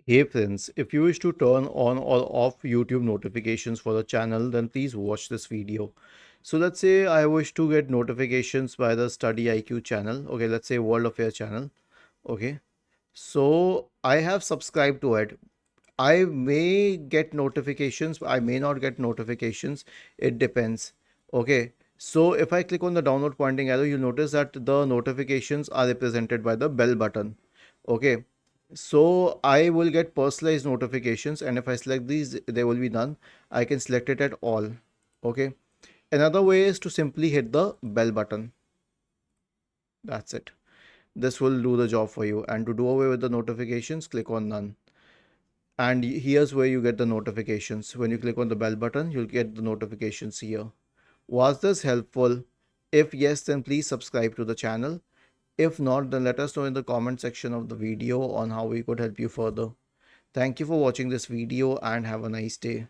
Hey friends, if you wish to turn on or off YouTube notifications for the channel, then please watch this video. So let's say I wish to get notifications by the Study IQ channel. Okay, let's say World Affair channel. Okay, so I have subscribed to it. I may get notifications, I may not get notifications. It depends. Okay, so if I click on the download pointing arrow, you'll notice that the notifications are represented by the bell button. Okay, so I will get personalized notifications, and if I select these, there will be none. I can select it at all. Okay, another way is to simply hit the bell button. That's it. This will do the job for you. And to do away with the notifications, click on none. And here's where you get the notifications. When you click on the bell button, you'll get the notifications here. Was this helpful? If yes, then please subscribe to the channel. If not, then let us know in the comment section of the video on how we could help you further. Thank you for watching this video and have a nice day.